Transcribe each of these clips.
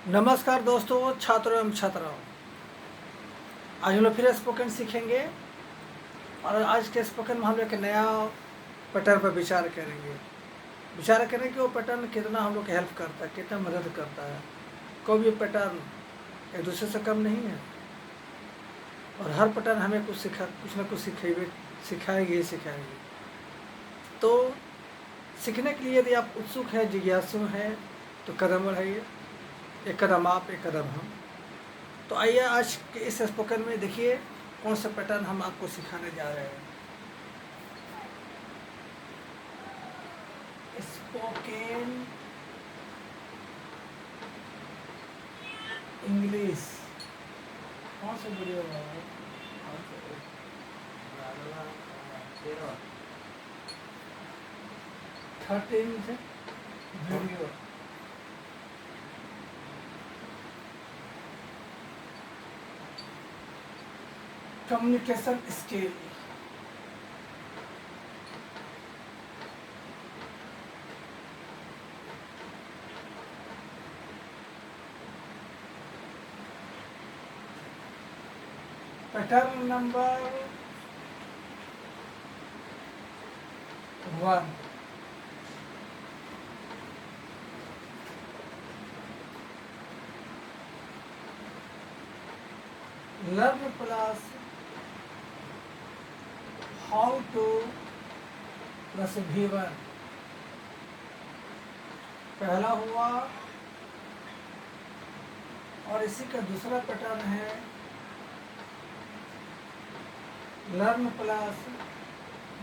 नमस्कार दोस्तों, छात्रों एवं छात्राओं। आज हम लोग फिर स्पोकन सीखेंगे और आज के स्पोकन में हम लोग एक नया पैटर्न पर विचार करेंगे। विचार करें कि वो पैटर्न कितना हम लोग की हेल्प करता है, कितना मदद करता है। कोई भी पैटर्न एक दूसरे से कम नहीं है और हर पैटर्न हमें कुछ ना कुछ सिखाएगी। तो सीखने के लिए यदि आप उत्सुक हैं, जिज्ञासु हैं, तो कदम बढ़ाइए। एक कदम आप, एक कदम हम। तो आइए आज के इस स्पोकन में देखिए कौन सा पैटर्न हम आपको सिखाने जा रहे हैं। स्पोकन इंग्लिश कौन सा वीडियो है? 13 video. Communication skill. Pattern number 1। Learn plus how two plus V1 पहला हुआ और इसी का दूसरा पैटर्न है learn plus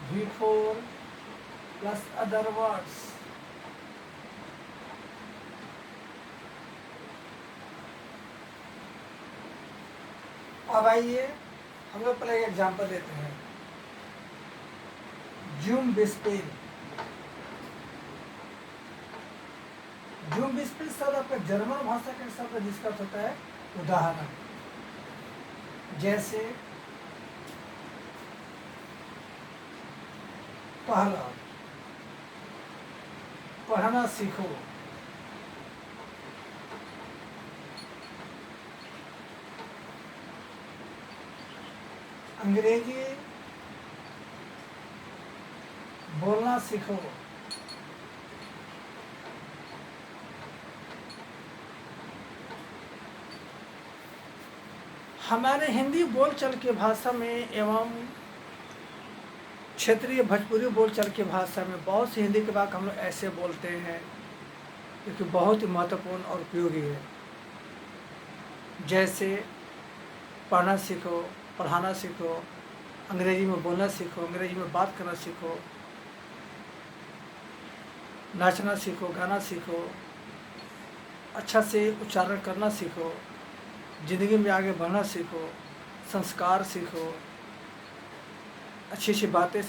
V4 plus other words. अब आइए हम लोग पहले एक एग्जाम्पल देते हैं। जूम बिस्पिल। जूम बिस्पिल शब्द आपका जर्मन भाषा का शब्द जिसका अर्थ होता है उदाहरण। जैसे पहला, पढ़ना सीखो। अंग्रेजी बोलना सीखो। हमारे हिंदी बोलचाल की भाषा में एवं क्षेत्रीय भोजपुरी बोलचाल की भाषा में बहुत सी हिंदी के वाक्य हम लोग ऐसे बोलते हैं जो कि बहुत ही महत्वपूर्ण और उपयोगी है। जैसे पढ़ना सीखो, पढ़ाना सीखो, अंग्रेजी में बोलना सीखो, अंग्रेजी में बात करना सीखो, नाचना सीखो, गाना सीखो, अच्छा से उच्चारण करना सीखो, ज़िंदगी में आगे बढ़ना सीखो, संस्कार सीखो, अच्छी अच्छी बातें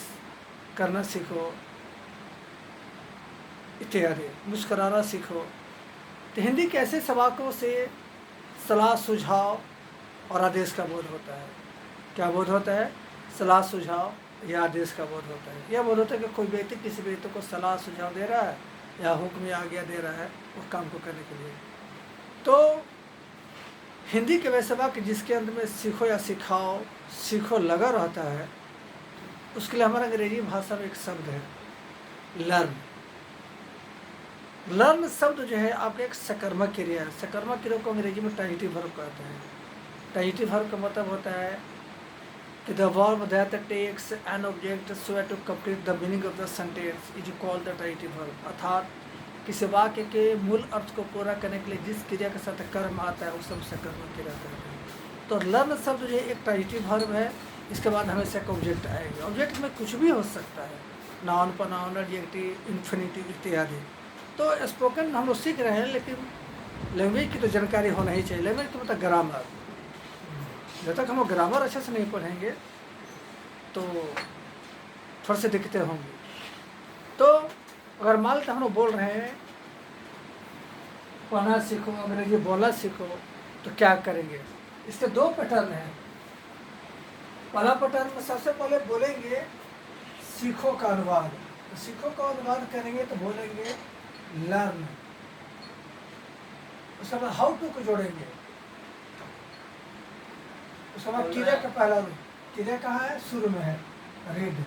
करना सीखो इत्यादि, मुस्कुराना सीखो। तो हिंदी के ऐसे वाक्यों से सलाह, सुझाव और आदेश का बोध होता है। क्या बोध होता है? सलाह, सुझाव या आदेश का बोध होता है। यह बोध होता है कि कोई व्यक्ति किसी व्यक्ति को सलाह सुझाव दे रहा है या हुक्म या आज्ञा दे रहा है उस काम को करने के लिए। तो हिंदी के वैसे वाक्य जिसके अंत में सीखो या सिखाओ, सीखो लगा रहता है, उसके लिए हमारा अंग्रेजी भाषा में एक शब्द है लर्न। लर्न शब्द जो है आपका एक सकर्मक क्रिया है। सकर्मक क्रिया को अंग्रेजी में ट्रांजिटिव वर्ब कहते हैं। ट्रांजिटिव वर्ब का मतलब होता है कि the verb that takes an object so as to complete the meaning of the sentence is called the transitive verb. अर्थात किसी वाक्य के मूल अर्थ को पूरा करने के लिए जिस क्रिया के साथ कर्म आता है उस सब सकर्मक क्रिया कहते हैं। तो लर्न शब्द जो है एक ट्रांजिटिव वर्ब है। इसके बाद हमेशा एक ऑब्जेक्ट आएगा। ऑब्जेक्ट में कुछ भी हो सकता है, नाउन, प्रोनाउन, एडजेक्टिव, इन्फिनिटिव इत्यादि। तो स्पोकन हम लोग सीख रहे हैं, लेकिन लैंग्वेज की तो जानकारी होना ही चाहिए। लैंग्वेज का मतलब ग्रामर। जब तक हम लोग ग्रामर अच्छे से नहीं पढ़ेंगे तो थोड़े से दिक्कतें होंगी। तो अगर मान लेते हम लोग बोल रहे हैं पढ़ना सीखो, अंग्रेजी बोलना सीखो, तो क्या करेंगे? इसके दो पैटर्न हैं। पहला पैटर्न में सबसे पहले बोलेंगे सीखो का अनुवाद। सीखो का अनुवाद करेंगे तो बोलेंगे लर्न। उसके बाद हाउ टू को जोड़ेंगे। उसके बाद क्रिया का पहला रूप, क्रिया कहाँ है? शुरू में है, रीड।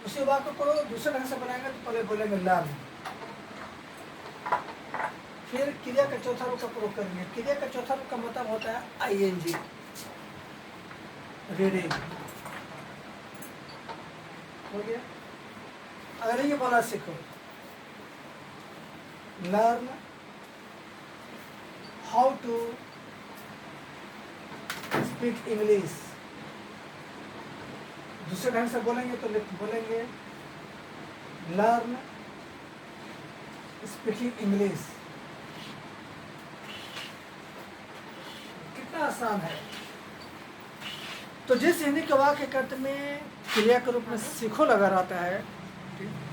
उसी वाक्य को दूसरे ढंग से बनाएंगे तो पहले बोलेंगे लर्न, फिर क्रिया का चौथा रूप का प्रयोग करेंगे। क्रिया का चौथा रूप का मतलब होता है आईएनजी, रीडिंग। हो गया। अगर ये बोला सीखो, learn how to speak English. दूसरे ढंग से बोलेंगे तो बोलेंगे लर्न स्पीकिंग इंग्लिश। कितना आसान है। तो जिस हिंदी के वाक्य कर्त में क्रिया के रूप में सीखो लगा रहता है,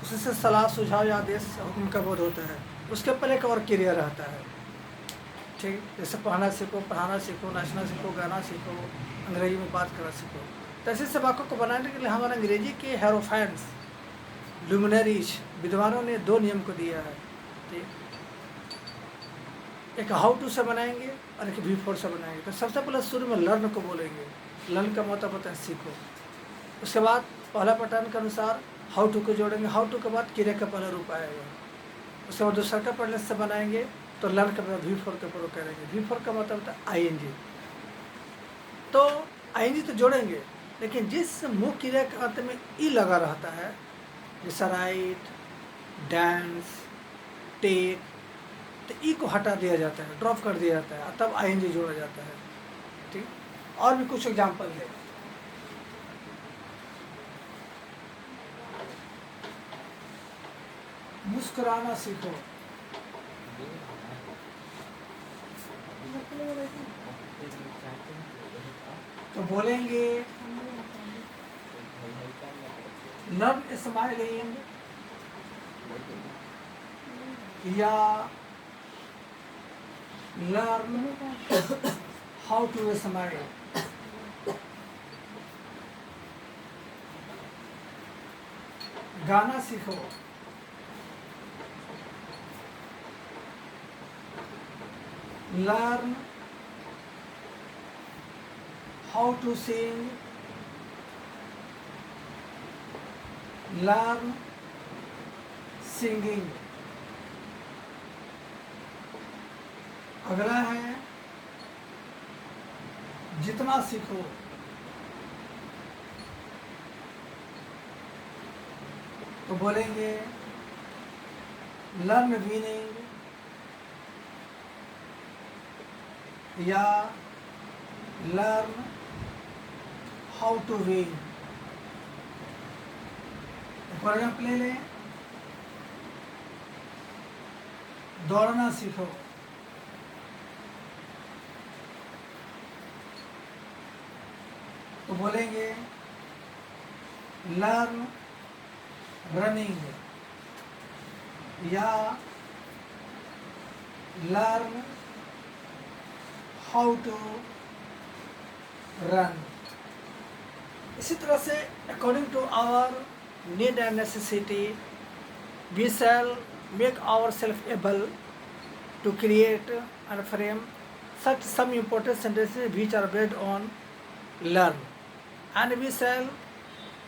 उससे सलाह, सुझाव या आदेश, हुक्म का बोध होता है। उसके पहले एक और क्रिया रहता है, ठीक। जैसे पढ़ना सीखो, पढ़ाना सीखो, नाचना सीखो, गाना सीखो, अंग्रेजी में बात करना सीखो। तो ऐसे वाक्यों को बनाने के लिए हमारे अंग्रेजी के हेरोफेंस, लुमिनरीज, विद्वानों ने 2 नियम को दिया है, ठीक। एक हाउ टू से बनाएंगे और एक बिफोर से बनाएंगे। तो सबसे पहले शुरू में लर्न को बोलेंगे। लर्न का मतलब होता है सीखो। उसके बाद पहला पैटर्न के अनुसार हाउ टू को जोड़ेंगे। हाउ टू के बाद क्रिया का पहला रूप आएगा। उसके बाद दूसरा का पैटर्न से बनाएंगे तो लर्न के बाद V4 का प्रयोग करेंगे। V4 का मतलब होता है आईएनजी। तो आईएनजी तो जोड़ेंगे, लेकिन जिस मुख्य क्रिया के अंत में ई लगा रहता है, जैसे राइट, डांस, टेक, तो ई को हटा दिया जाता है, ड्रॉप कर दिया जाता है, तब आईएनजी जोड़ा जाता है, ठीक। और भी कुछ एग्जाम्पल है। मुस्कुराना सीखो। तो बोलेंगे लर्न स्माइलिंग या लर्न हाउ टू स्माइल। गाना सीखो। Learn how to sing. Learn singing. अगला है जितना सीखो। तो बोलेंगे लर्न विनिंग या learn how to win. For example ले लें, दौड़ना सीखो। तो बोलेंगे लर्न रनिंग या लर्न हाउ टू रन। इसी तरह से according to our need and necessity, we shall make ourselves able to create and frame such some important sentences which are based on learn, and we shall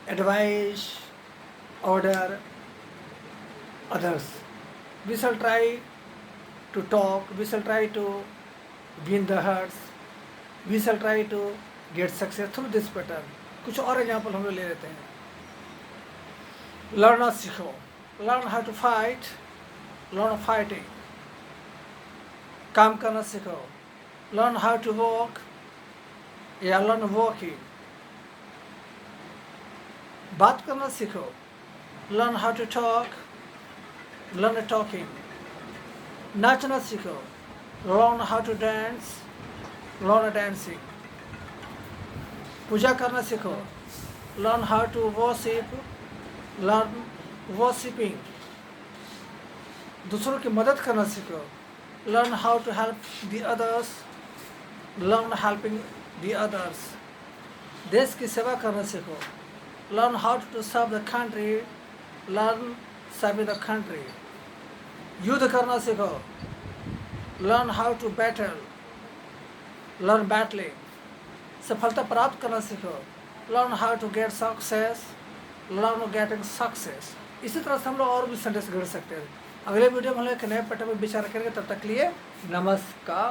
advise, order others. We shall try to talk, we shall try to win the hearts, we shall try to get success through this pattern. कुछ और example हम लोग ले लेते हैं। लड़ना सीखो। Learn how to fight, learn fighting. काम करना सीखो। लर्न हाउ टू वॉक या लर्न वॉकिंग। बात करना सीखो। Learn how to talk, learn talking. नाचना सीखो। Learn how to dance, learn dancing. पूजा करना सीखो। Learn how to worship, learn worshipping. दूसरों की मदद करना सीखो। Learn how to help the others, learn helping the others. देश की सेवा करना सीखो। Learn how to serve the country, learn serving the country. युद्ध करना सीखो, learn how to battle, learn battling, सफलता प्राप्त करना सीखो, learn how to get success, learn getting success. इसी तरह से हम लोग और भी सेंटेंस गढ़ सकते हैं। अगले वीडियो में हम लोग एक नए पैटर्न पर विचार करेंगे। तब तक के लिए नमस्कार।